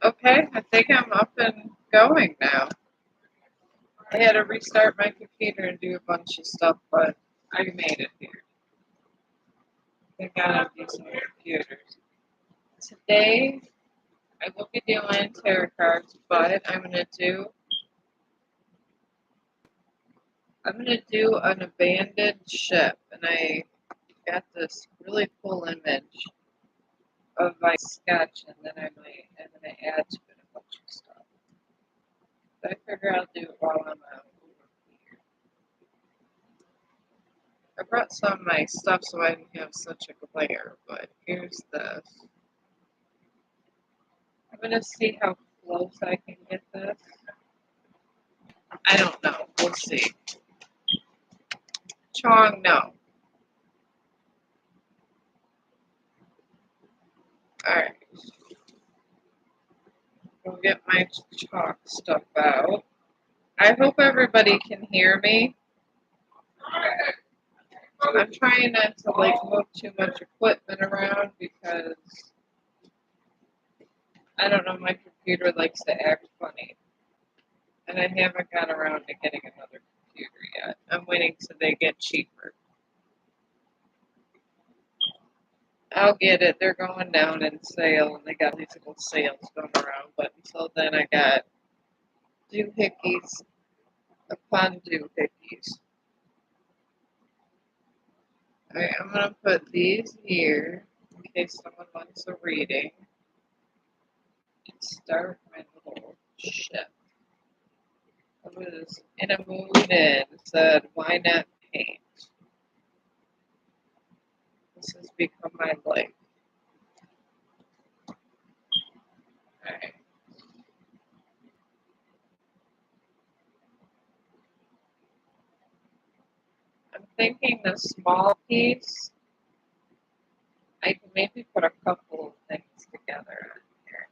Okay, I think I'm up and going now. I had to restart my computer and do a bunch of stuff, but I made it here. Thank God I'm using computers. Today, I will be doing tarot cards, but I'm gonna do an abandoned ship, and I got this really cool image of my sketch, and then I'm gonna add to it a bunch of stuff. But I figure I'll do it while I'm out over here. I brought some of my stuff so I didn't have such a glare, but here's this. I'm gonna see how close I can get this. I don't know. We'll see. Chong, no. Alright. We'll get my chalk stuff out. I hope everybody can hear me. I'm trying not to move too much equipment around because I don't know, my computer likes to act funny. And I haven't got around to getting another computer yet. I'm waiting till they get cheaper. I'll get it. They're going down in sale, and they got these little sales going around. But until then, I got doohickeys upon doohickeys. Alright, I'm going to put these here in case someone wants a reading. And start my little ship. I was in a mood and said, why not paint? This has become my life. Alright. I'm thinking the small piece, I can maybe put a couple of things together on here.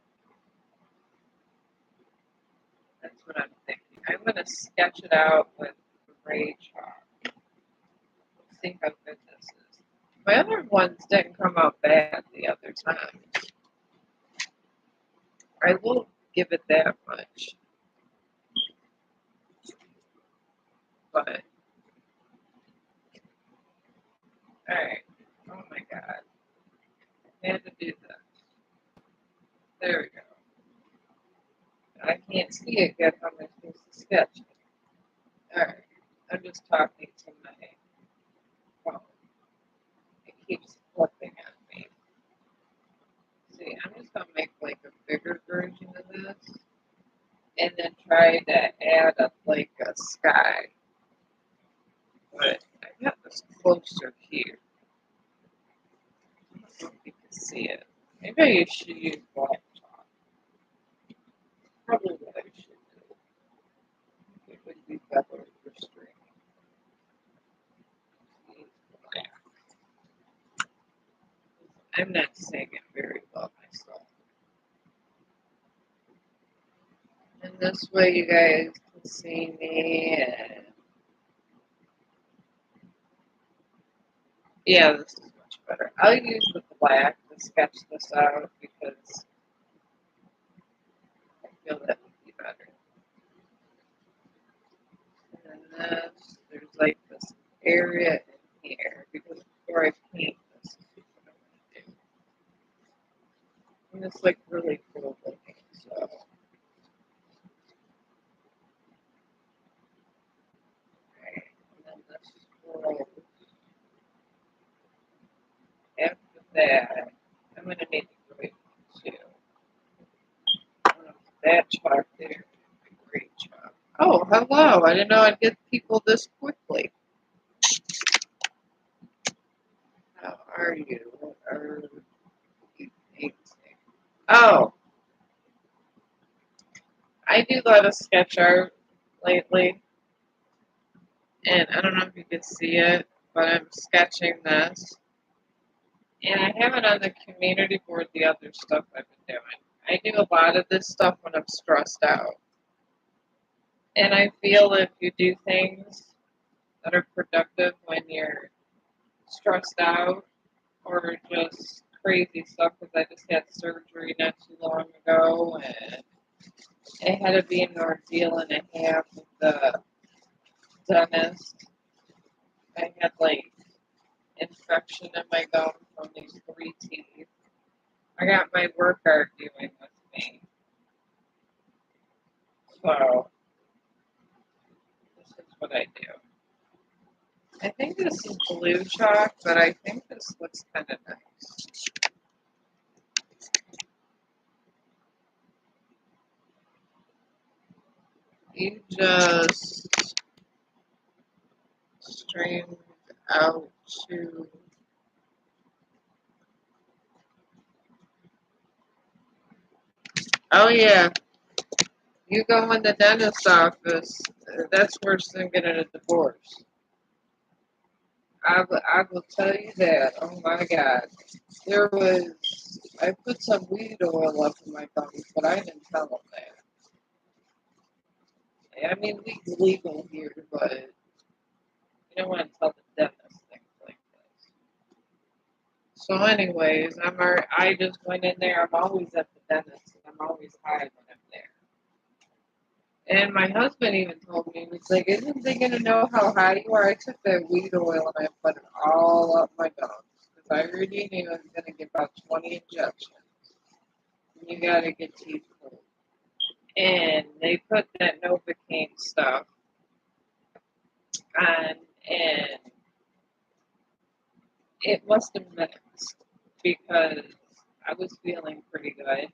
That's what I'm thinking. I'm going to sketch it out with gray chalk. See how good this is. My other ones didn't come out bad the other time. I will give it that much. But, alright. Oh my god. I had to do this. There we go. I can't see it yet. How am I supposed to sketch it? Alright. I'm just talking to my phone. It keeps flipping at me. See, I'm just going to make a bigger version of this. And then try to add a sky. But I got this closer here. I don't know if you can see it. Maybe I should use black chalk. Probably what I should do. It would be better for string. I'm not saying it very well myself. And this way you guys can see me and yeah, this is much better. I'll use the black to sketch this out because I feel that would be better. And then there's this area in here because before I paint this is what I'm gonna do. And it's really cool looking, so right. And then this scroll. After that, I'm gonna need the great one too. That chalk there, great chalk. Oh, hello! I didn't know I'd get people this quickly. How are you? What are you painting? Oh, I do a lot of sketch art lately, and I don't know if you can see it, but I'm sketching this. And I have it on the community board, the other stuff I've been doing. I do a lot of this stuff when I'm stressed out. And I feel if you do things that are productive when you're stressed out or just crazy stuff because I just had surgery not too long ago, and it had to be an ordeal and a half with the dentist. I had like infection in my gum from these three teeth. I got my work arguing with me. So this is what I do. I think this is blue chalk, but I think this looks kind of nice. You just strain out to oh yeah, you go in the dentist's office. That's worse than getting a divorce. I will tell you that. Oh my God. I put some weed oil up in my gums, but I didn't tell them that. I mean, weed's legal here, but you don't want to tell the dentist things like this. So, anyways, I just went in there. I'm always at the dentist. I'm always high when I'm there. And my husband even told me, he was like, isn't they going to know how high you are? I took that weed oil and I put it all up my gums. Because I already knew I was going to get about 20 injections. And you got to get teeth pulled. And they put that Novocaine stuff on, and it must have mixed because I was feeling pretty good.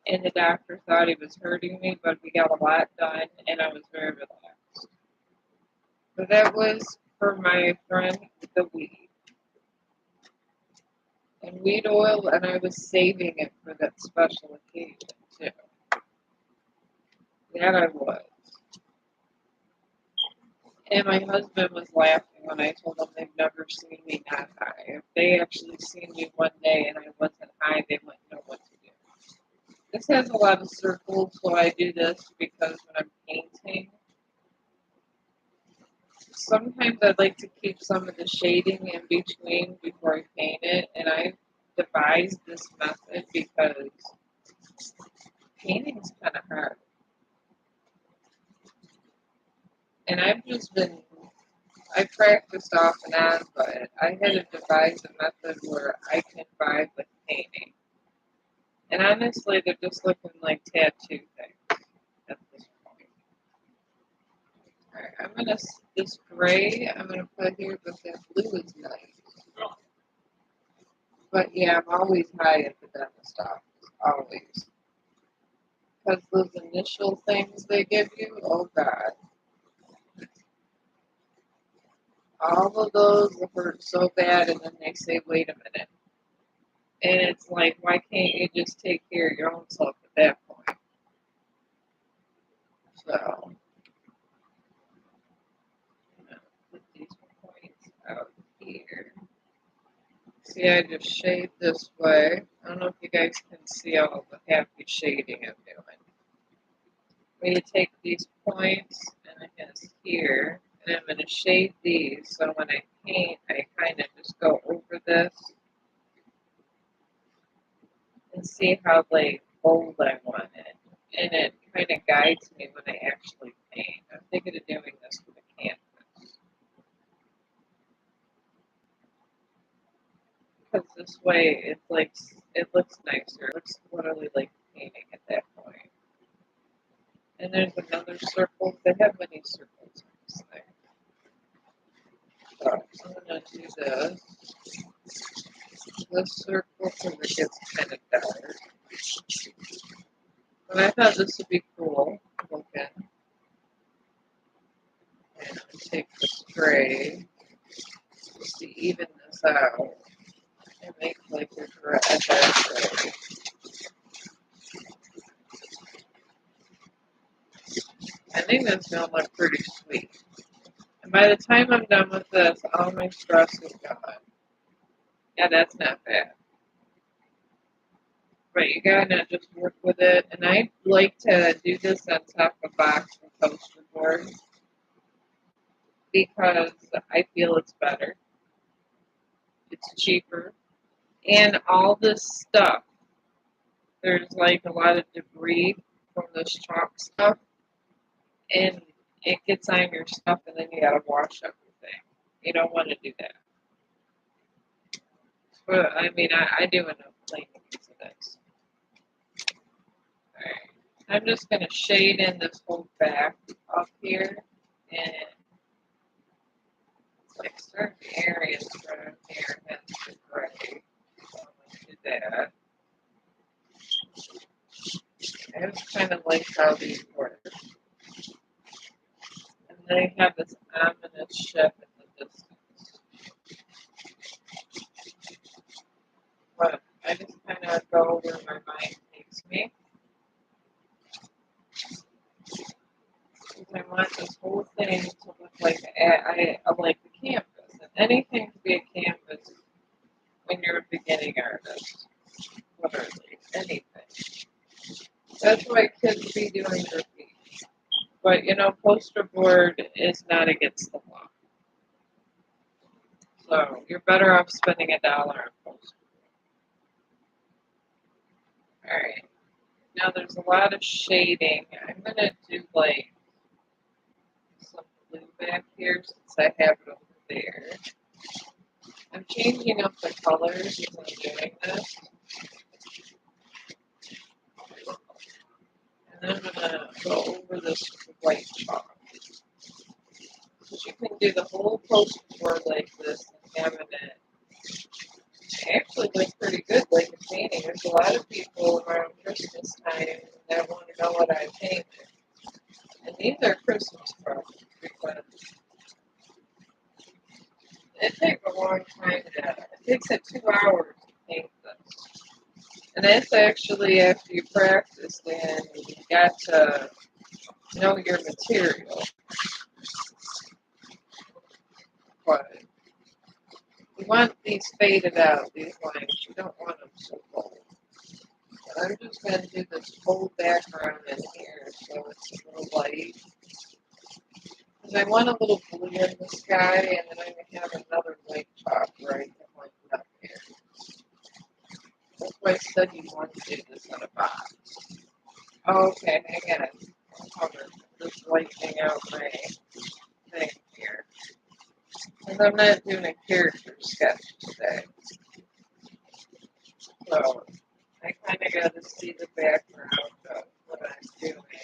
And the doctor thought he was hurting me, but we got a lot done, and I was very relaxed. So that was for my friend with the weed. And weed oil, and I was saving it for that special occasion, too. That I was. And my husband was laughing when I told them they've never seen me not high. If they actually seen me one day and I wasn't high, they wouldn't know what to do. This has a lot of circles, so I do this because when I'm painting, sometimes I'd like to keep some of the shading in between before I paint it, and I devised this method because painting's kind of hard. And I practiced off and on, but I had to devise a method where I can vibe with painting. And honestly, they're just looking like tattoo things at this point. Alright, this gray, I'm gonna put here, but that blue is nice. But yeah, I'm always high at the dentist office, always. Because those initial things they give you, oh God. All of those hurt so bad, and then they say, wait a minute. And it's like, why can't you just take care of your own self at that point? So, put these points out here. See, I just shade this way. I don't know if you guys can see all the happy shading I'm doing. We take these points and I guess here, and I'm going to shade these. So when I paint, I kind of just go over this and see how like bold I want it. And it kind of guides me when I actually paint. I'm thinking of doing this with a canvas. Because this way it looks nicer. It looks literally like painting at that point. And there's another circle. They have many circles in this thing. So I'm gonna do this circle because it gets kind of dark. But I thought this would be cool looking. And I take the spray just to even this out and make like a dark gray. I think that's gonna look pretty sweet. And by the time I'm done with this, all my stress is gone. Yeah, that's not bad. But you gotta just work with it. And I like to do this on top of box and poster board because I feel it's better. It's cheaper. And all this stuff, there's like a lot of debris from this chalk stuff, and it gets on your stuff, and then you gotta wash everything. You don't want to do that. But I mean, I do enough cleaning as it is. Alright. I'm just gonna shade in this whole back up here, and it's like certain areas around here has the gray. So I'm gonna do that. I just kind of like how these work. And they have this ominous shift in the distance. But I just kind of go where my mind takes me. Because I want this whole thing to look like I like the canvas. And anything to be a canvas when you're a beginning artist. Literally, anything. That's why kids be doing graffiti. But you know, poster board is not against the law. So you're better off spending $1 on poster. Alright. Now there's a lot of shading. I'm gonna do like some blue back here since I have it over there. I'm changing up the colors as I'm doing this. And then I'm gonna go over this with white chalk. Because you can do the whole poster board like this and having it actually look pretty good like a painting. There's a lot of people around Christmas time that want to know what I painted. And these are Christmas cards because it takes a long time it takes 2 hours to paint this. And that's actually after you practice and you got to know your material. But you want these faded out, these lines. You don't want them so bold. But I'm just going to do this whole background in here so it's a little light. Because I want a little blue in the sky, and then I'm going to have another white chalk right behind up here. That's why I said you want to do this on a box. Oh, okay, hang on. I'm just lightening out my thing here. Because I'm not doing a character sketch today. So I kind of got to see the background of what I'm doing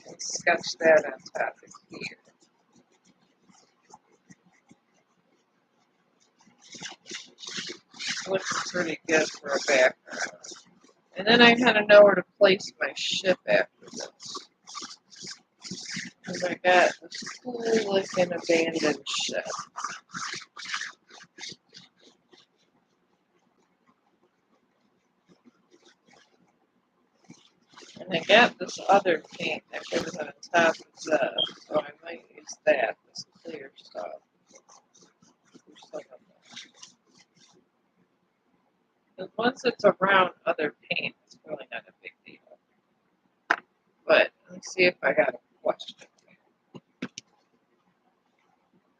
and sketch that on top of here. Looks pretty good for a background. And then I kind of know where to place my ship after this. Because I got this cool looking abandoned ship. And I got this other paint that goes on top of this, so I might use that, this clear stuff. Because once it's around other paint, it's really not a big deal. But let's see if I got a question.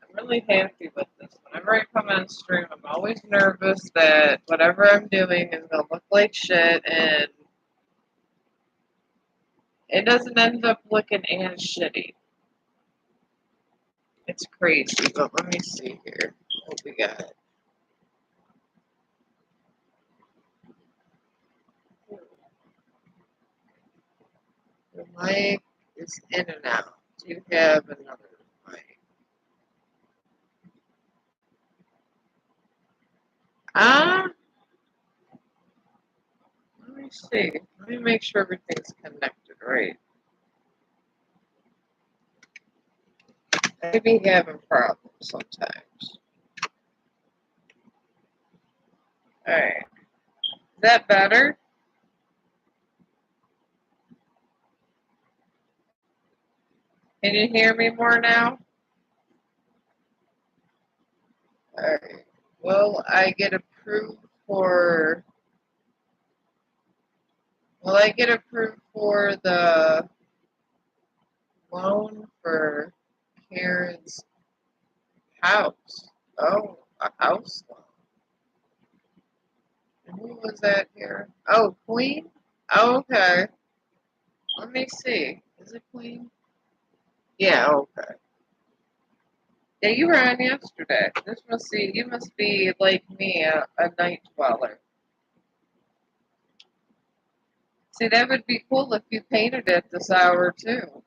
I'm really happy with this. Whenever I come on stream, I'm always nervous that whatever I'm doing is going to look like shit, and it doesn't end up looking as shitty. It's crazy, but let me see here what we got. The mic is in and out. Do you have another mic? Let me see. Let me make sure everything's connected right. I be having problems sometimes. Alright. Is that better? Can you hear me more now? Alright. Will I get approved for... Will I get approved for the loan for Karen's house? Oh, a house loan. Who was that here? Oh, Queen? Oh, okay. Let me see. Is it Queen? Yeah, okay. Yeah, you were on yesterday. You must be like me, a night dweller. See, that would be cool if you painted it this hour too.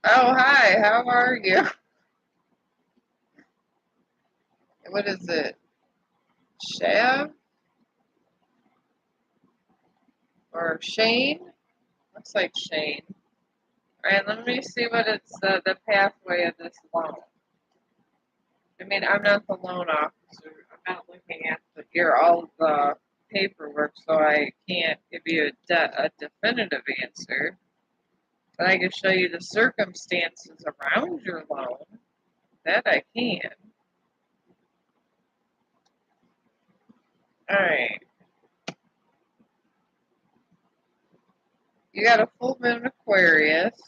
Oh, hi, how are you? What is it? Shav? Or Shane? Looks like Shane. Alright, let me see what it's, the pathway of this loan. I mean, I'm not the loan officer. I'm not looking at all the paperwork, so I can't give you a definitive answer. But I can show you the circumstances around your loan. That I can. Alright. You got a full moon Aquarius,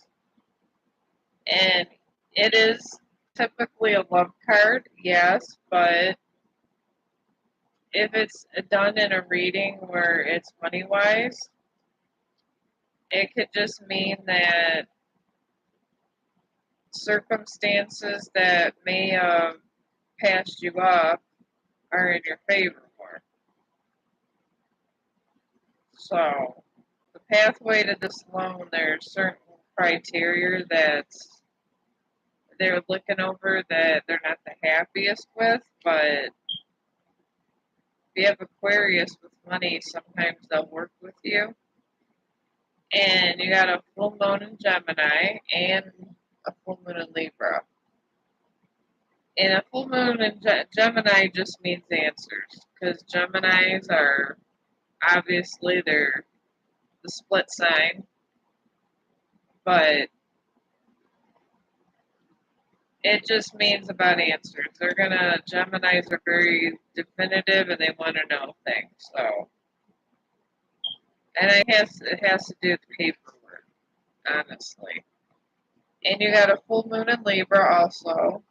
and it is typically a love card, yes, but if it's done in a reading where it's money wise, it could just mean that circumstances that may have passed you up are in your favor more. So, the pathway to this loan, there's certain criteria that they're looking over that they're not the happiest with, but if you have Aquarius with money, sometimes they'll work with you. And you got a full moon in Gemini and a full moon in Libra. And a full moon in Gemini just means answers, because Geminis are obviously they're the split sign, but it just means about answers. Geminis are very definitive and they want to know things. So, and it has to do with paperwork, honestly. And you got a full moon in Libra also,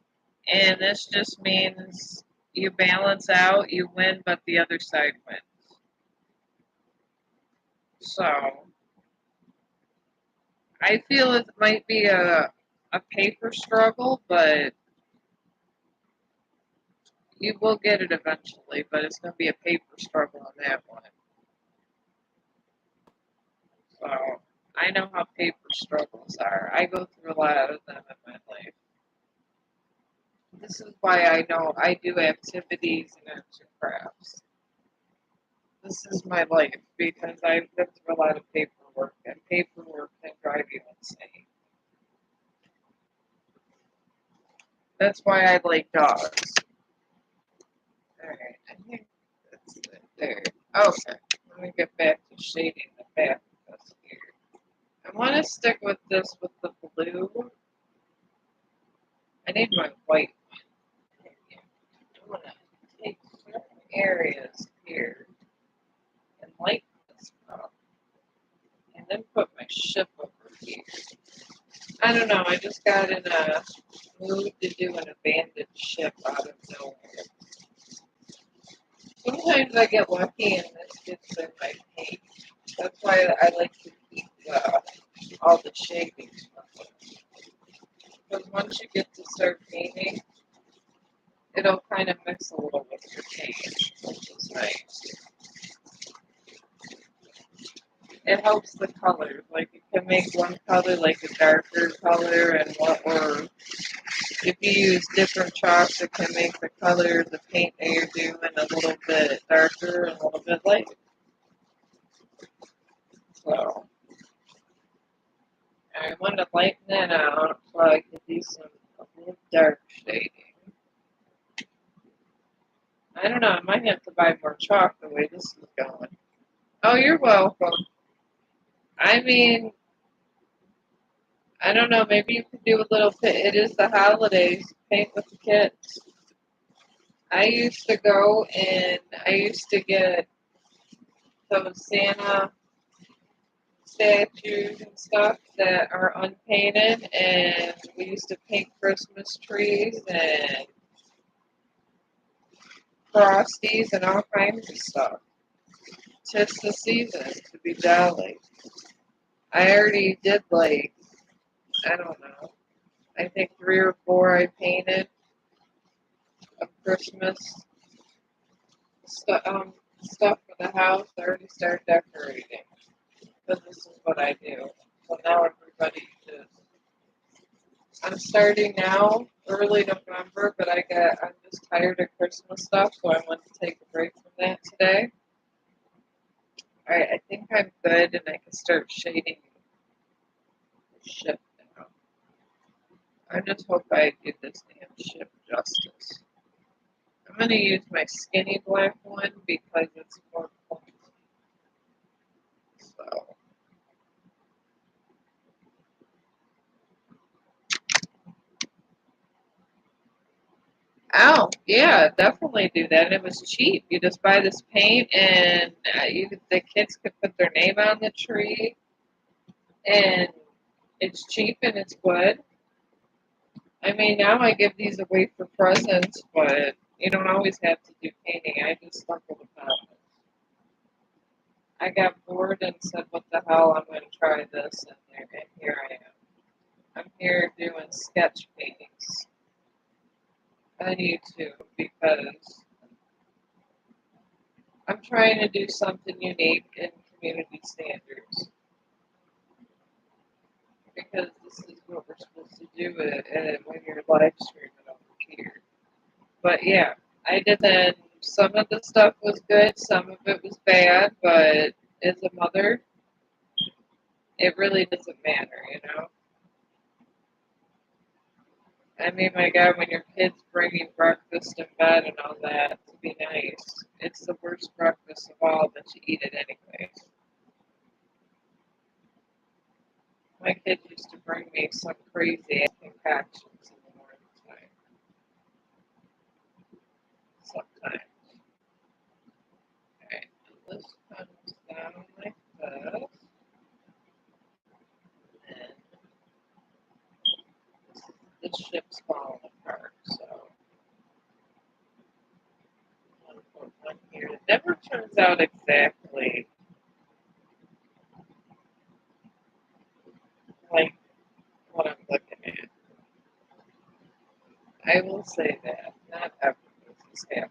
and this just means you balance out, you win, but the other side wins. So, I feel it might be a paper struggle, but you will get it eventually, but it's going to be a paper struggle on that one. So, I know how paper struggles are. I go through a lot of them in my life. This is why I know I do activities and arts and crafts. This is my life because I've been through a lot of paperwork, and paperwork can drive you insane. That's why I like dogs. Alright, I think that's it there. Okay, let me get back to shading the back of this here. I want to stick with this with the blue. I need my white one. I'm going to take certain areas here and lighten this up. And then put my ship over here. I don't know, I just got in a mood to do an abandoned ship out of nowhere. Sometimes I get lucky and this gets in my paint. That's why I like to keep all the shadings from it. Because once you get to start painting, it'll kind of mix a little with your paint, which is nice. It helps the colors. Like you can make one color like a darker color, or if you use different chalks, it can make the color, the paint that you're doing a little bit darker and a little bit lighter. So I want to lighten that out so I can do a little dark shading. I don't know, I might have to buy more chalk the way this is going. Oh, you're welcome. I mean, I don't know, maybe you could do a little bit. It is the holidays, paint with the kids. I used to go and I used to get those Santa statues and stuff that are unpainted, and we used to paint Christmas trees and Frosties and all kinds of stuff. Tis the season to be jolly. I already did like, I don't know, I think 3 or 4 I painted of Christmas stuff for the house. I already started decorating because this is what I do. So now everybody just, I'm starting now, early November, but I'm just tired of Christmas stuff, so I want to take a break from that today. Alright, I think I'm good and I can start shading the ship now. I just hope I give this damn ship justice. I'm going to use my skinny black one because it's more pointy. So. Oh, yeah, definitely do that. It was cheap. You just buy this paint and the kids could put their name on the tree. And it's cheap and it's good. I mean, now I give these away for presents, but you don't always have to do painting. I just stumbled upon it. I got bored and said, what the hell, I'm going to try this. And here I am. I'm here doing sketch paintings on YouTube because I'm trying to do something unique in community standards. Because this is what we're supposed to do when you're live streaming over here. But yeah, I did that. Some of the stuff was good, some of it was bad, but as a mother, it really doesn't matter, you know? I mean, my God, when your kids bring you breakfast in bed and all that to be nice, it's the worst breakfast of all that you eat it anyway. My kids used to bring me some crazy concoctions in the morning time. Sometimes. Okay, this comes down like this. And this ship's falling apart, so I'm going to put one here. It never turns out exactly like what I'm looking at. I will say that. Not everything is happening.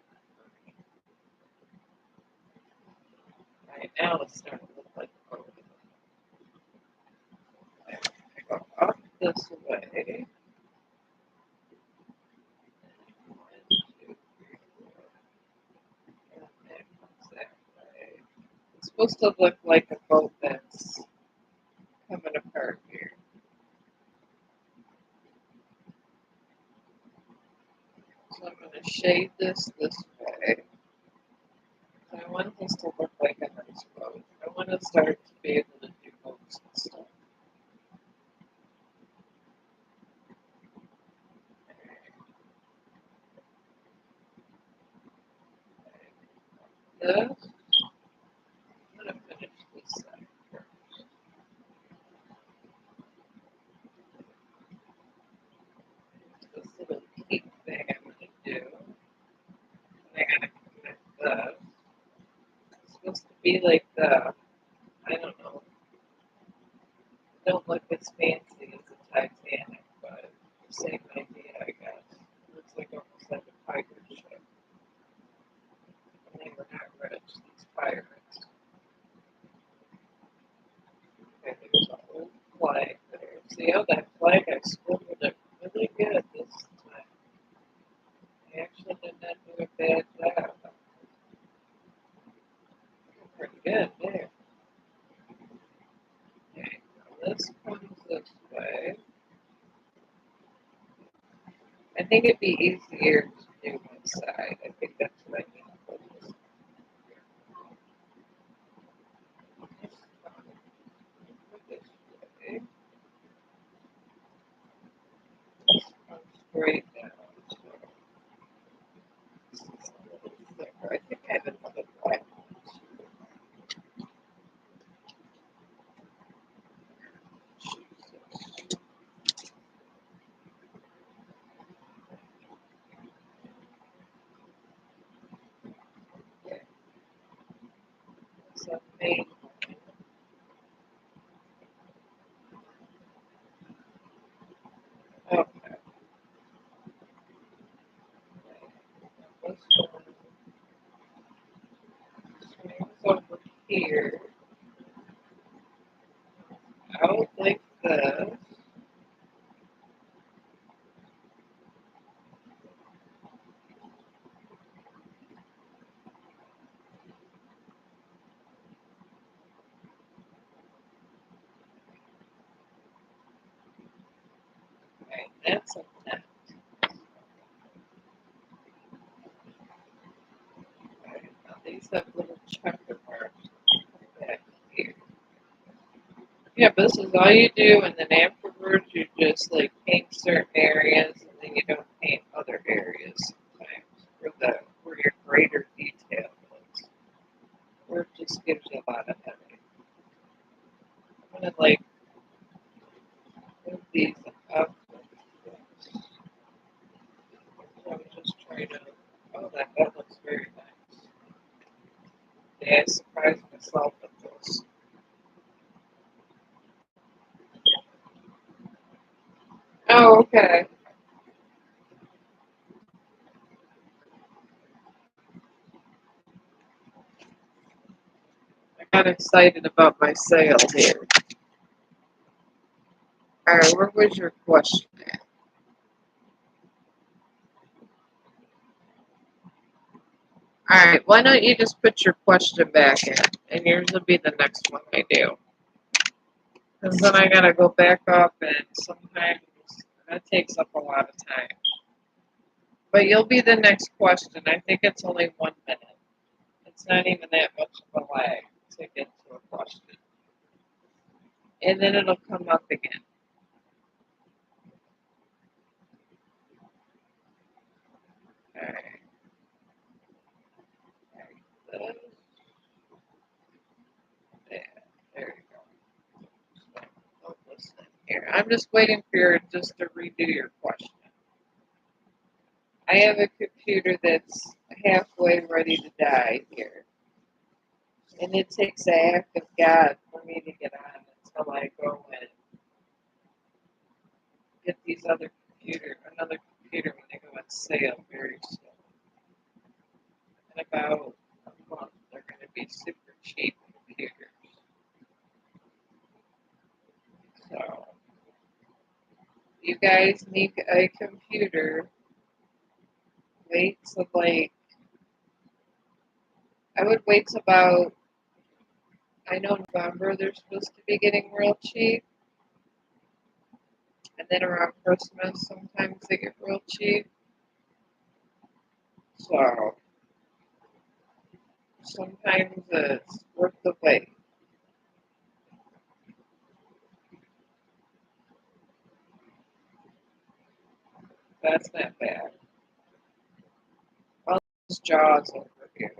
Right now it's starting to look like a boat. I go up this way. 1, 2, 3, 4. And that comes that way. It's supposed to look like a boat that's coming apart here. So I'm going to shade this way. I want this to look like a nice boat. I want to start to be able to do boats and stuff. This, I'm going to finish this side first. This little peak thing I'm going to do. And I'm going to connect this. It's supposed to be like I don't know, don't look as fancy as the Titanic, but same idea, I guess. It looks like almost like a pirate ship. And they were not rich, these pirates. Okay, there's an old flag there. See how that flag, I scribbled it really good this time. I actually did not do a bad job. Pretty good there. Okay, now this comes this way. I think it'd be easier to do one side. I think that's what I need to focus on. This way. This comes straight down. So this is a little thicker. I think I have another black one too. is a main one. Okay. This one swings over here out like this. Okay, that's a net. Okay, now these have little checker marks back here. Yeah, but this is all you do, and then afterwards you just like paint certain areas, and then you don't paint other areas sometimes where your greater detail is. Or it just gives you a lot of headache. I'm gonna like move these up. I'm just trying to. Oh, that looks very nice. Yeah, I surprised myself with this. Oh, okay. I got excited about my sale here. All right, where was your question at? All right, why don't you just put your question back in, and yours will be the next one I do. Because then I gotta go back up, and sometimes that takes up a lot of time. But you'll be the next question. I think it's only 1 minute. It's not even that much of a lag to get to a question. And then it'll come up again. All right. There you go. Don't listen here. I'm just waiting for you just to redo your question. I have a computer that's halfway ready to die here. And it takes the act of God for me to get on until I go and get another computer when they go on sale very soon. In about a month, they're going to be super cheap computers. So, you guys need a computer. Wait till I would wait till about, I know November they're supposed to be getting real cheap. And then around Christmas, sometimes they get real cheap. So, sometimes it's worth the wait. That's not bad. All those jaws over here.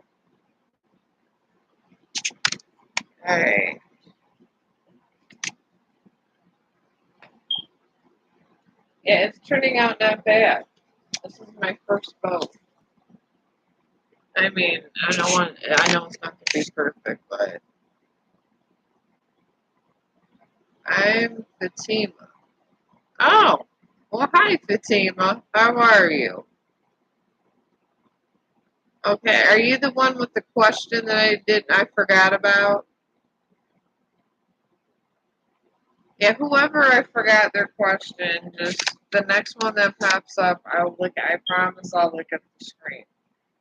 Alright. Yeah, it's turning out not bad. This is my first boat. I mean, I know it's not going to be perfect, but I'm Fatima. Oh, well, hi, Fatima. How are you? Okay, are you the one with the question that I forgot about? Yeah, whoever I forgot their question, just the next one that pops up, I promise I'll look at the screen.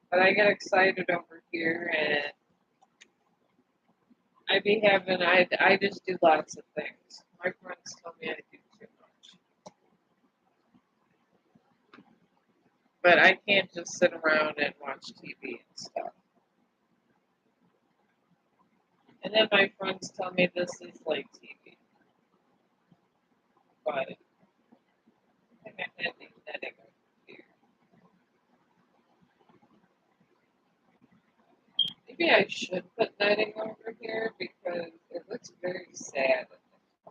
But I get excited over here and I just do lots of things. My friends tell me I do too much. But I can't just sit around and watch TV and stuff. And then my friends tell me this is like TV. But I think I had the netting over here. Maybe I should put netting over here because it looks very sad. I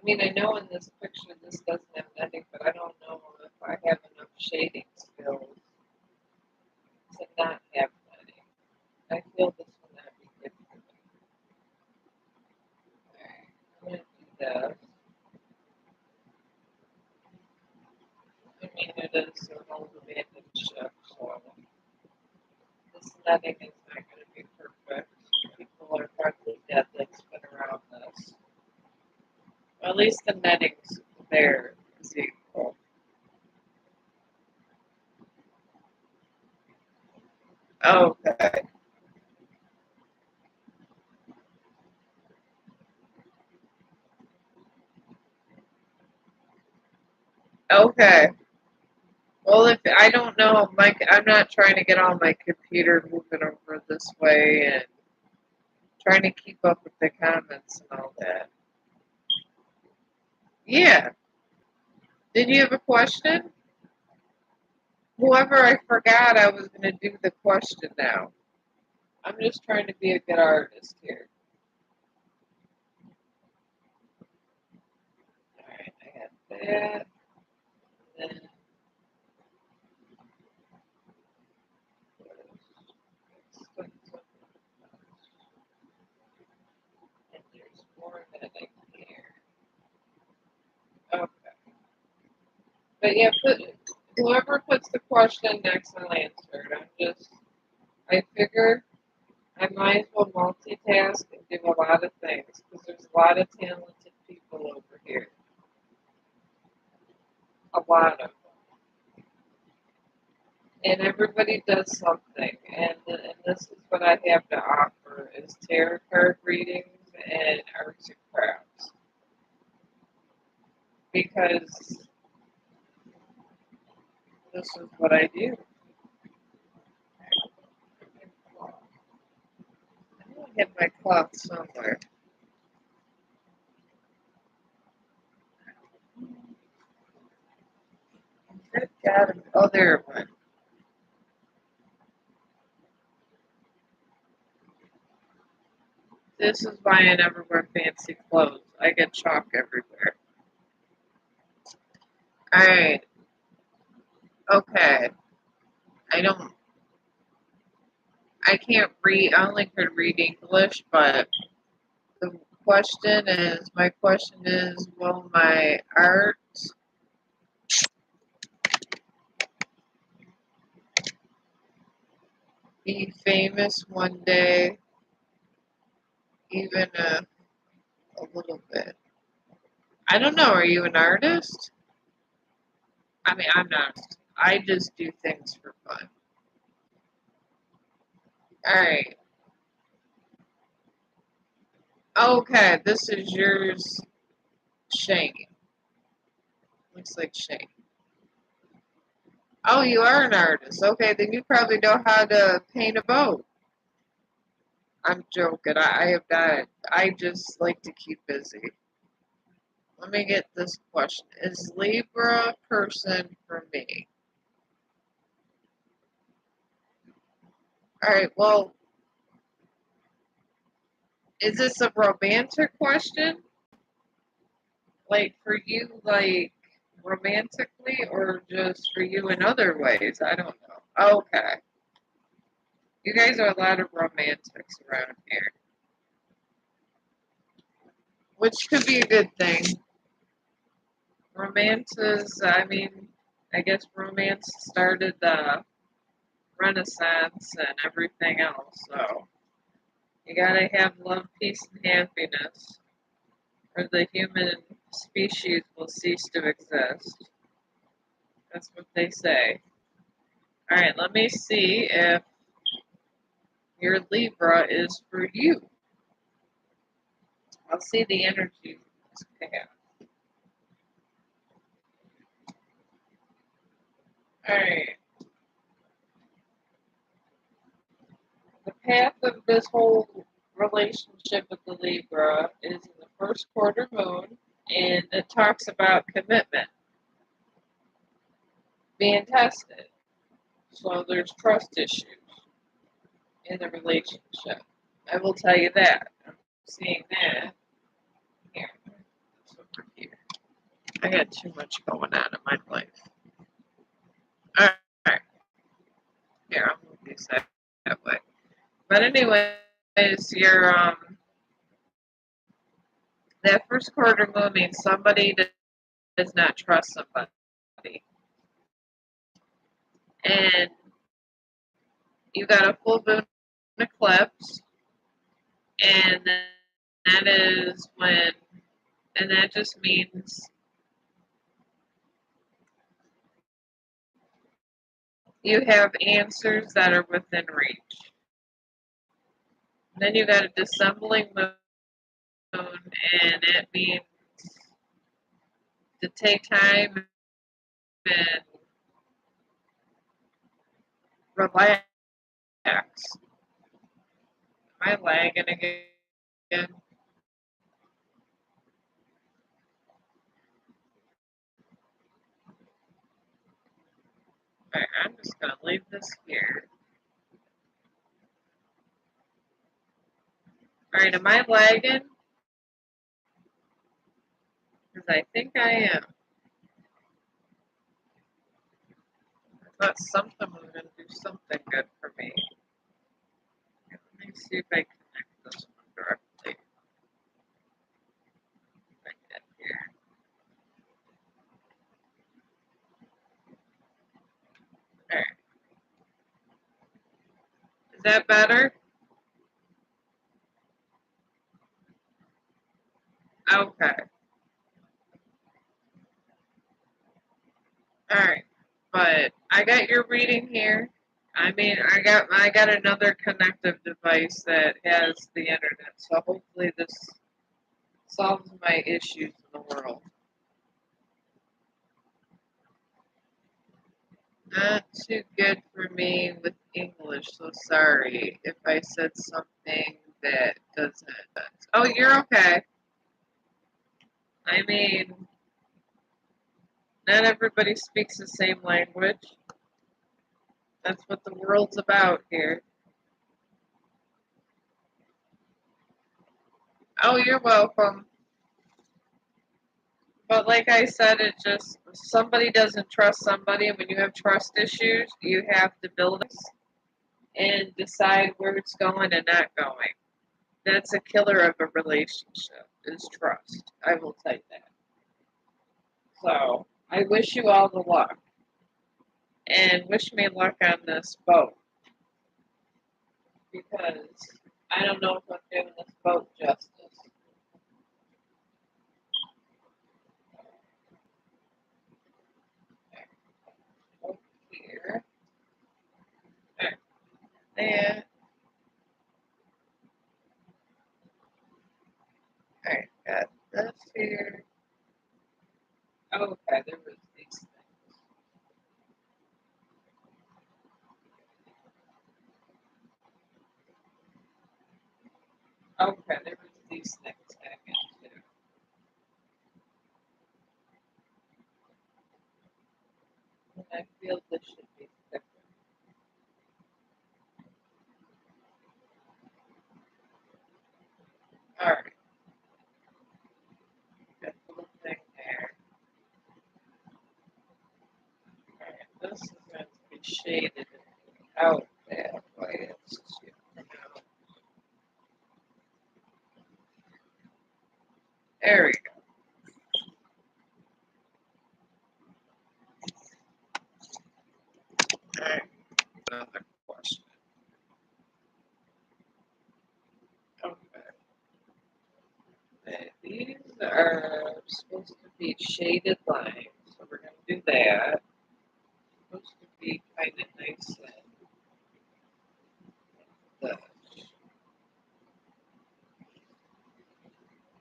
mean, I know in this picture this doesn't have netting, but I don't know if I have enough shading skills to not have netting. and it is an old abandoned ship, so this netting is not going to be perfect. People are probably dead that's been around this. Well, at least the netting's there is equal. Okay. Okay. Well, if I don't know, I'm not trying to get all my computer moving over this way and trying to keep up with the comments and all that. Yeah. Did you have a question? Whoever I forgot, I was going to do the question now. I'm just trying to be a good artist here. Alright, I got that. And there's more netting here. Okay. But yeah, whoever puts the question next, I'll answer it. I figure I might as well multitask and do a lot of things because there's a lot of talented people over here. A lot of them. And everybody does something. And this is what I have to offer is tarot card readings and arts and crafts. Because this is what I do. I know I have my cloth somewhere. Oh, there it went. This is why I never wear fancy clothes. I get chalk everywhere. Alright. Okay. I can't read, I only could read English, but my question is, will my art be famous one day? Even a little bit. I don't know, are you an artist? I mean, I'm not. I just do things for fun. Alright. Okay, this is yours, Shane. Looks like Shane. Oh, you are an artist. Okay, then you probably know how to paint a boat. I'm joking. I have not. I just like to keep busy. Let me get this question. Is Libra person for me? Alright, well, is this a romantic question? Like for you, like romantically, or just for you in other ways? I don't know. Okay. You guys are a lot of romantics around here. Which could be a good thing. Romance is, I mean, I guess romance started the Renaissance and everything else, so you gotta have love, peace, and happiness, or the human species will cease to exist. That's what they say. Alright, let me see if your Libra is for you. I'll see the energy of this path. Alright. The path of this whole relationship with the Libra is in the first quarter moon, and it talks about commitment being tested. So there's trust issues in the relationship. I will tell you that. I'm seeing that. Here. It's over here. I got too much going on in my life. Alright. Here, I'll move these that way. But anyways, that first quarter moon means somebody does not trust somebody. and you got a full moon eclipse, and that is when, and that just means you have answers that are within reach. Then you got a dissembling moon, and it means to take time and relax. Am I lagging again? Alright, I'm just gonna leave this here. Alright, am I lagging? Because I think I am. I thought something was gonna do something good for me. Let me see if I connect this one directly. Right here. Alright. Is that better? Okay. Alright. But I got your reading here. I mean, I got another connective device that has the internet, so hopefully this solves my issues in the world. Not too good for me with English, so sorry if I said something that doesn't. Oh, you're okay. I mean, not everybody speaks the same language. That's what the world's about here. Oh, you're welcome. But like I said, it just, somebody doesn't trust somebody, and when you have trust issues, you have to build it and decide where it's going and not going. That's a killer of a relationship, is trust. I will tell you that. So, I wish you all the luck. And wish me luck on this boat. Because I don't know if I'm doing this boat justice. Over here. Alright. There. Alright, got this here. Okay, there was these things. Okay, there was these things hanging too. And I feel this should be thicker. Alright, got the little thing there. Alright, this is going to be shaded out that way. It's just, there we go. Alright, another question. Okay. These are supposed to be shaded lines, so we're going to do that. It's supposed to be kind of nice and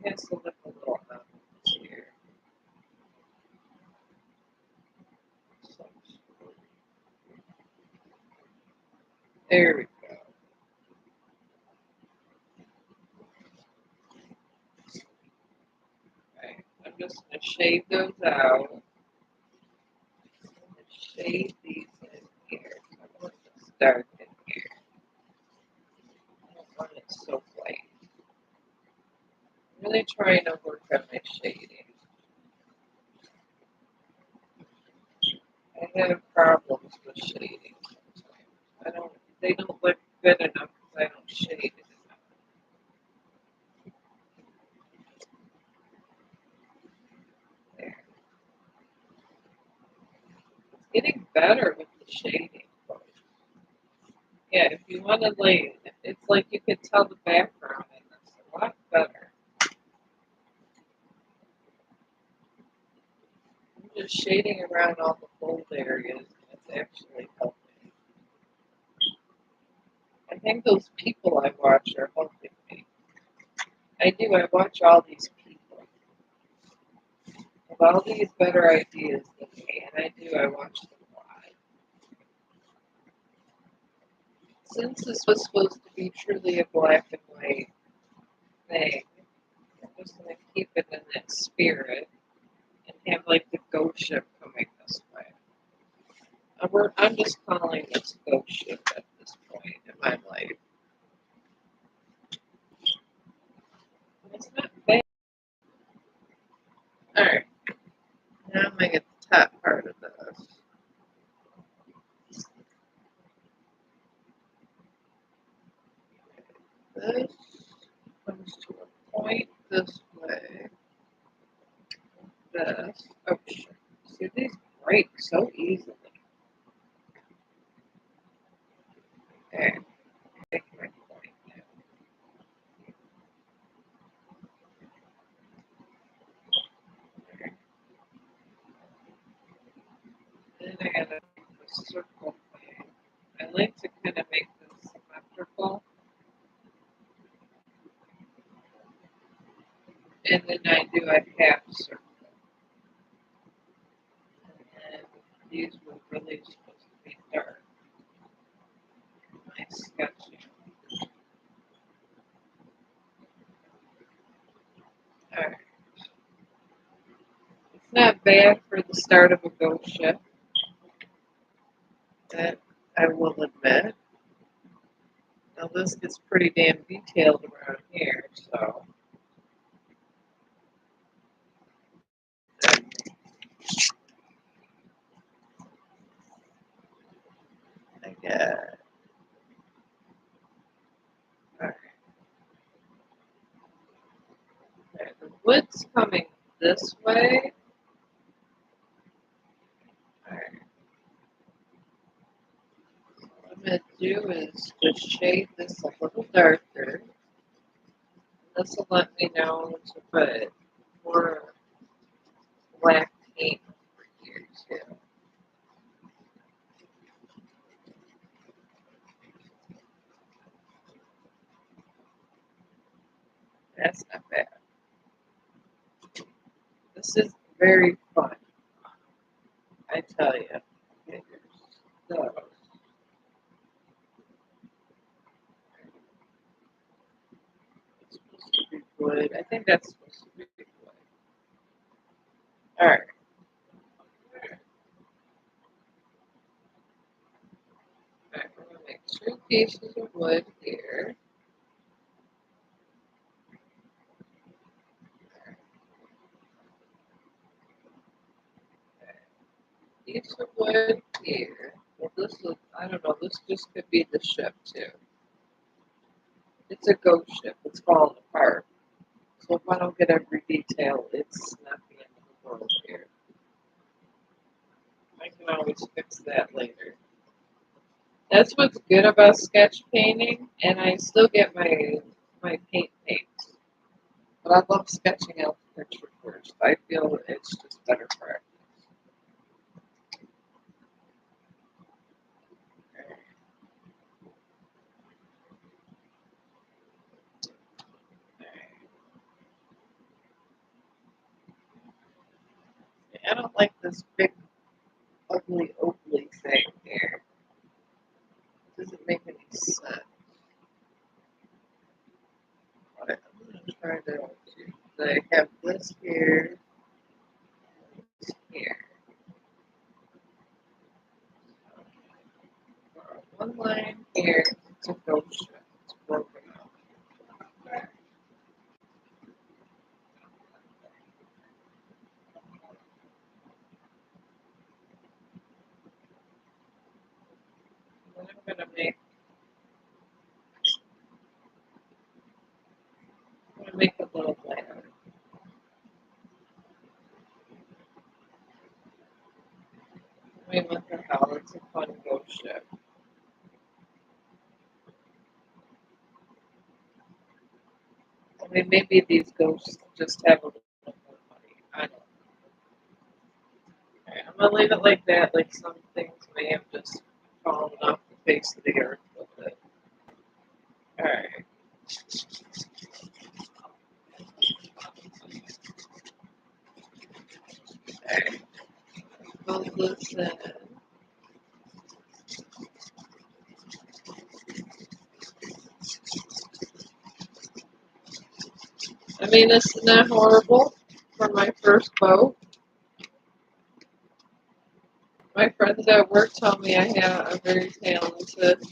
it has to look a little here. So, there we go. Okay, I'm just going to shade those out. I'm going to shade these in here. I want this dark in here. I don't want it so light. I'm really trying to work on my shading. I have problems with shading sometimes. They don't look good enough because I don't shade it enough. There. It's getting better with the shading. Yeah, if you want to it's like you could tell the background and it's a lot better. I'm just shading around all the bold areas and it's actually helping. I think those people I watch are helping me. I do, I watch all these people with all these better ideas than me, and I watch them live. Since this was supposed to be truly a black and white thing, I'm just going to keep it in that spirit and have like the ghost ship coming this way. I'm just calling this ghost ship at this point in my life. It's not bad. Alright, now I'm going to get the top part of this. This comes to a point this way. This. Oh, shit. See, these break so easily. Okay, make my point now. Okay. Then I gotta make the circle thing. I like to kind of make this symmetrical. And then I do a half circle. And these were really supposed to be dark. My sketching. Alright. It's not bad for the start of a ghost ship. That I will admit. Now this gets pretty damn detailed around here, so. I get. Alright. Okay, the wood's coming this way. Alright. What I'm going to do is just shade this a little darker. This will let me know to put more black paint over here too. That's not bad. This is very fun, I tell you. Okay, so, it's supposed to be wood. I think that's supposed to be wood. Alright. Alright, we're going to make 2 pieces of wood here. Piece of wood here. Well, this is, I don't know, this just could be the ship too. It's a ghost ship. It's falling apart. So if I don't get every detail, it's not the end of the world here. I can always fix that later. That's what's good about sketch painting, and I still get my paint paints. But I love sketching out the picture first. I feel it's just better practice. I don't like this big, ugly, oakley thing here. It doesn't make any sense. But I'm going to try to I have this here, this here. One line here, it's a ghost ship. It's broken up. And then I'm gonna make a little ladder. We want the tell. It's a fun ghost ship. I mean, maybe these ghosts just have a little more money. I don't know. Alright, I'm gonna leave it like that. Like some things may have just fallen off the face of the earth with it. Alright. Alright. Well, listen. I mean, isn't that horrible for my first boat? My friends at work tell me I have a very talented.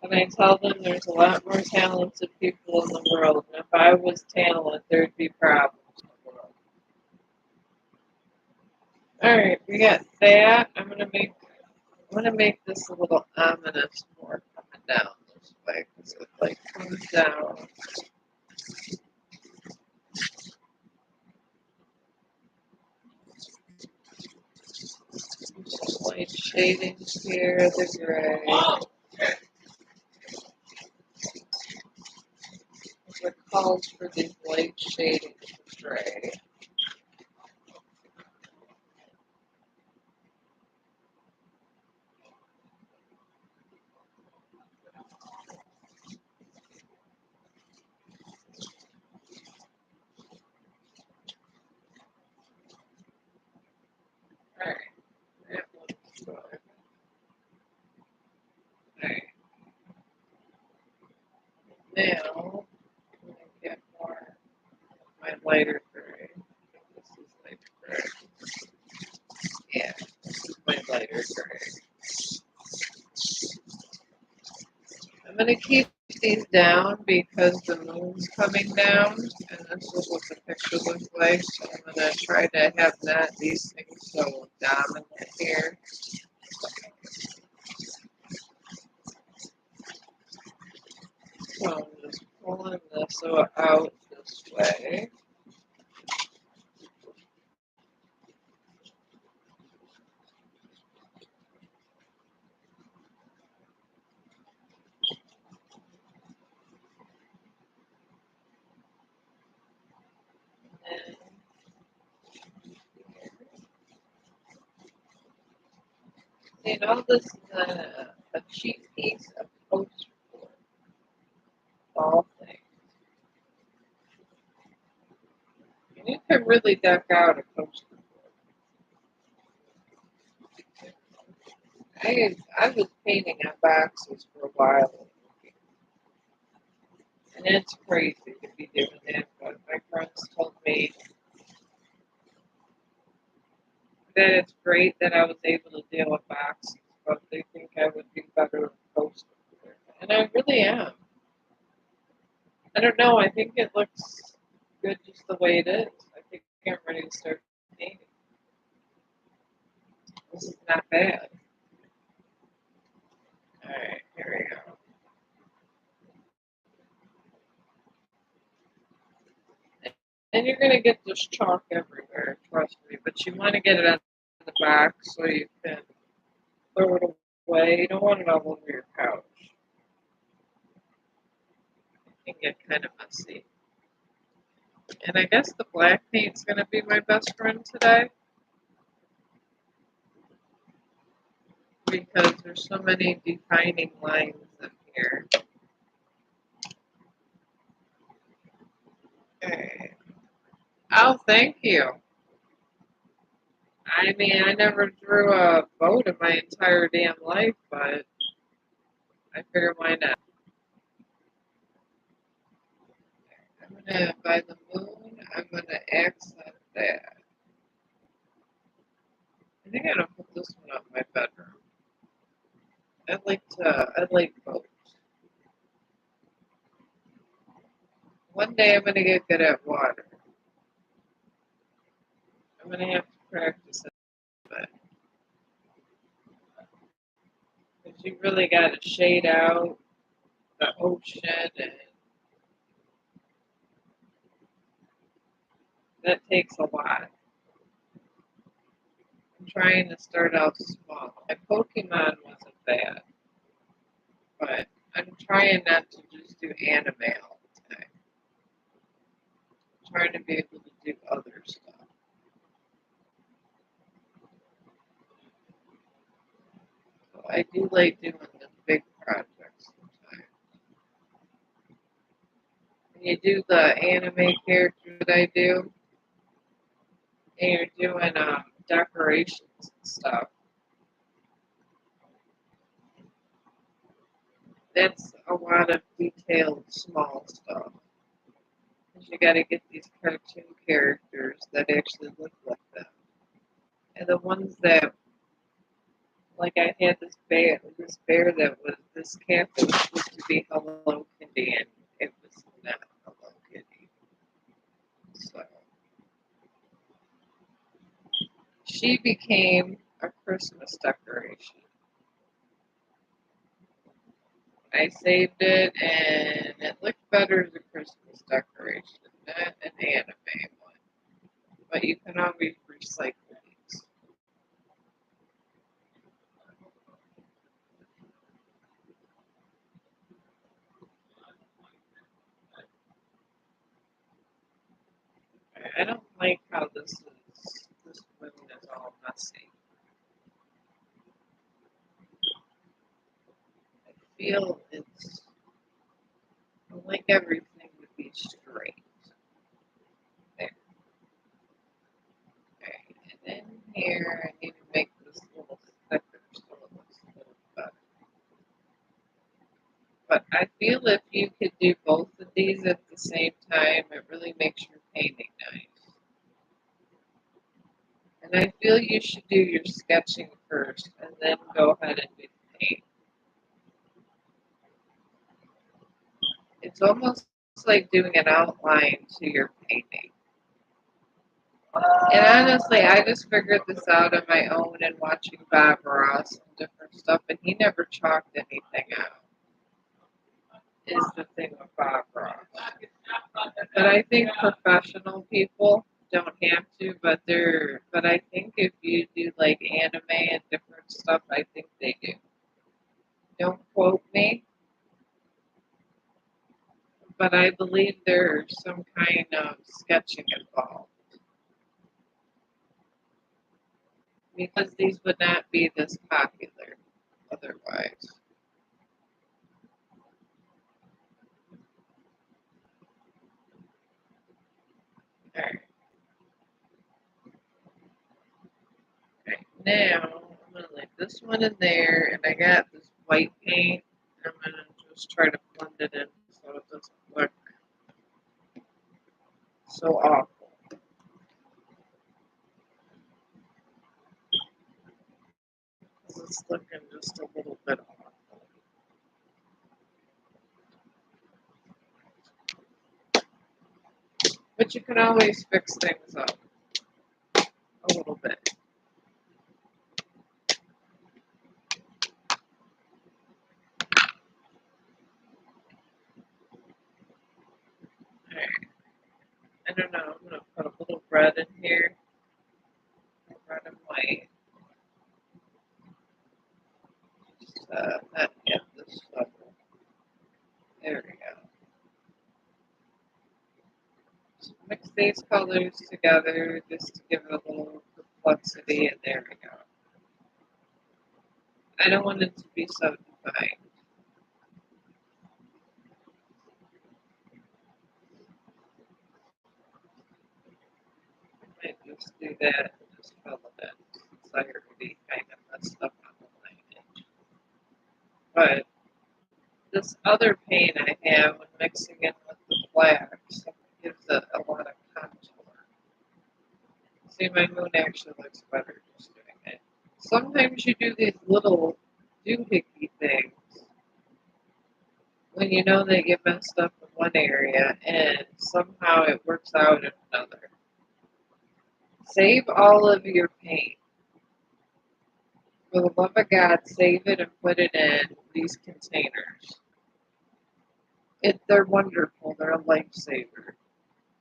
And I tell them there's a lot more talented people in the world. And if I was talented, there'd be problems in the world. Alright, we got that. I'm gonna make this a little ominous more coming down this way because it like comes down. Some light shadings here, the gray. It calls for these light shadings of gray. Alright, that one's good. Alright, now I'm gonna get more of my lighter gray. This is lighter gray. Yeah, this is my lighter gray. I'm gonna keep these down because the moon's coming down, and this is what the picture looks like. So I'm gonna try to have not these things so dominant here. So I'm just pulling this out this way. And all this is a cheap piece of poster board, all things. And you can really deck out a poster board. I was painting on boxes for a while, and it's crazy to be doing that. But my friends told me that it's great that I was able to deal with boxes, but they think I would be better with poster board, and I really am. I don't know. I think it looks good just the way it is. I think I'm ready to start painting. This is not bad. Alright, here we go. And you're going to get this chalk everywhere, trust me. But you want to get it on the back so you can throw it away. You don't want it all over your couch. It can get kind of messy. And I guess the black paint's going to be my best friend today. Because there's so many defining lines in here. Okay. Oh, thank you. I mean, I never drew a boat in my entire damn life, but I figure why not? I'm gonna, by the moon, I'm gonna accent that. I think I'm gonna put this one up in my bedroom. I like boats. One day I'm gonna get good at water. I'm gonna have to practice it, but because you really gotta shade out the ocean and That takes a lot. I'm trying to start out small. My Pokemon wasn't bad, but I'm trying not to just do anime all the time. I'm trying to be able to do other stuff. So I do like doing the big projects sometimes. When you do the anime character that I do, and you're doing decorations and stuff, that's a lot of detailed small stuff. Because you got to get these cartoon characters that actually look like them. And the ones that, like I had this bear that was, this cat that was supposed to be Hello Kitty, and it was not Hello Kitty. So she became a Christmas decoration. I saved it, and it looked better as a Christmas decoration, not an anime one. But you can always recycle these. I don't like how this one is all messy. I feel I like everything to be straight. There. Okay. And then here, I need to make this a little thicker so it looks a little better. But I feel if you could do both of these at the same time, it really makes your painting nice. And I feel you should do your sketching first and then go ahead and do the paint. It's almost like doing an outline to your painting. And honestly, I just figured this out on my own and watching Bob Ross and different stuff, and he never chalked anything out. Is the thing with Bob Ross. But I think professional people don't have to, but I think if you do like anime and different stuff, I think they do. Don't quote me, but I believe there's some kind of sketching involved. Because these would not be this popular otherwise. Alright. Right, now I'm gonna leave this one in there, and I got this white paint. I'm gonna just try to blend it in so it doesn't look so awful. It's looking just a little bit awful. But you can always fix things up a little bit. Alright. I don't know, I'm gonna put a little red in here. Red and white. Just not get this level. There we go. Just mix these colors together just to give it a little complexity, and there we go. I don't want it to be so defined. I might just do that and just fill it in since I already kind of messed up on the lineage. But this other paint I have when mixing it with the blacks gives it a lot of contour. See, my moon actually looks better just doing it. Sometimes you do these little doohickey things when you know that you messed up in one area and somehow it works out in another. Save all of your paint. For the love of God, save it and put it in these containers. They're wonderful. They're a lifesaver.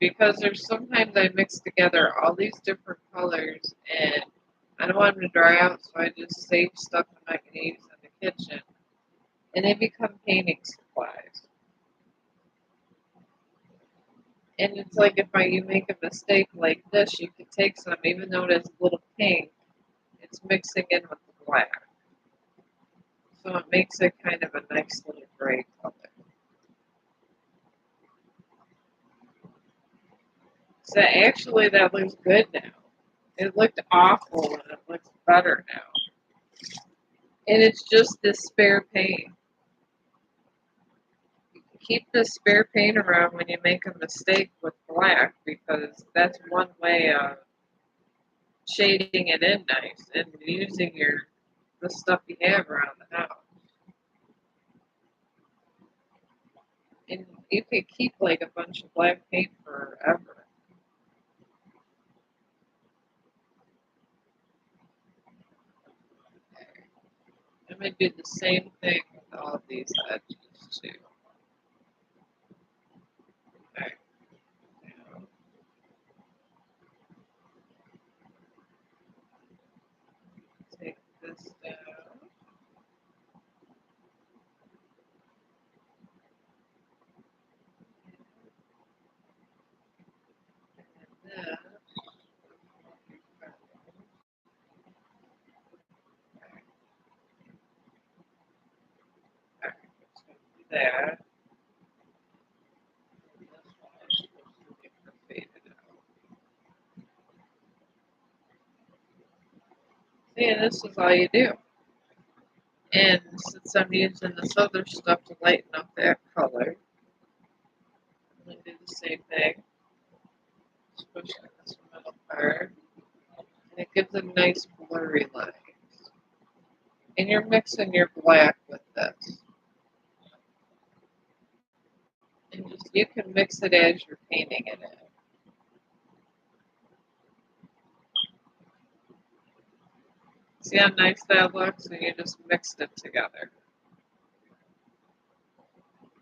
because there's sometimes I mix together all these different colors and I don't want them to dry out, so I just save stuff I'm not going to use in the kitchen, and they become painting supplies. And it's like if you make a mistake like this, you can take some, even though it is a little pink, it's mixing in with the black. So it makes it kind of a nice little gray color. So actually that looks good now. It looked awful and it looks better now. And it's just this spare paint. Keep this spare paint around when you make a mistake with black, because that's one way of shading it in nice and using the stuff you have around the house. And you could keep like a bunch of black paint forever. I'm going to do the same thing with all these edges too. Alright, now take this down. And then alright, let's do that. And this one is supposed to get faded out. See, and this is all you do. And since I'm using this other stuff to lighten up that color, I'm going to do the same thing. Just push in this middle part. And it gives a nice blurry line. And you're mixing your black with this. And just you can mix it as you're painting it in. See how nice that looks? And you just mixed it together.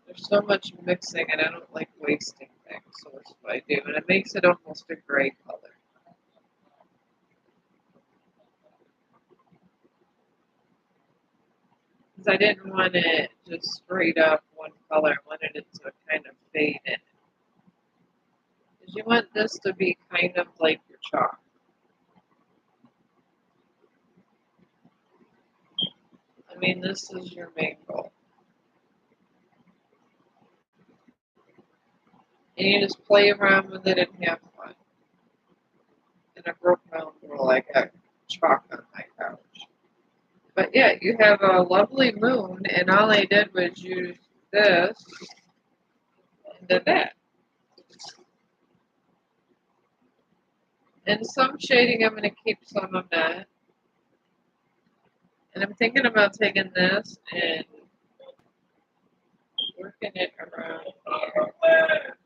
There's so much mixing and I don't like wasting things, so that's what I do. And it makes it almost a gray color. Because I didn't want it just straight up one color. I wanted it to kind of fade in. Because you want this to be kind of like your chalk. I mean, this is your main goal. And you just play around with it and have fun. And I broke my own rule. I got chalk on my couch. But yeah, you have a lovely moon, and all I did was use this and did that. And some shading I'm going to keep, some of that. And I'm thinking about taking this and working it around here.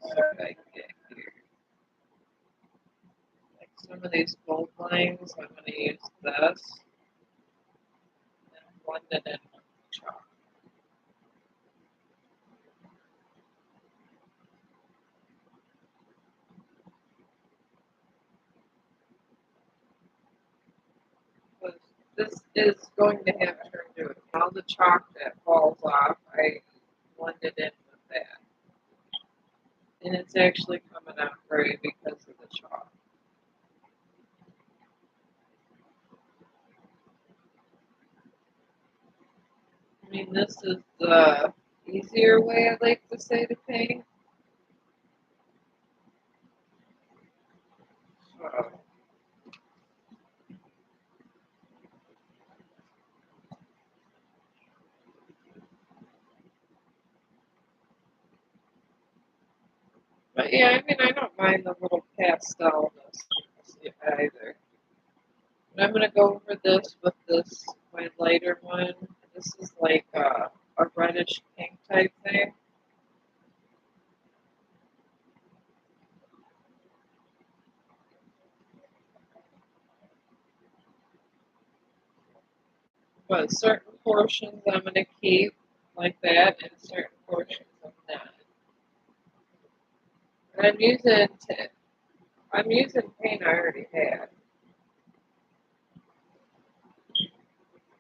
What I get here. Like some of these bold lines, I'm going to use this and blend it in with chalk. Because this is going to have turned to it. All the chalk that falls off, I blended in with that. And it's actually coming out gray because of the chalk. I mean, this is the easier way I like to say to paint. So, but yeah, I mean, I don't mind the little pastelness either. But I'm going to go over this with this, my lighter one. This is like a reddish pink type thing. But certain portions I'm going to keep like that, and certain portions I'm not. And I'm using paint I already had.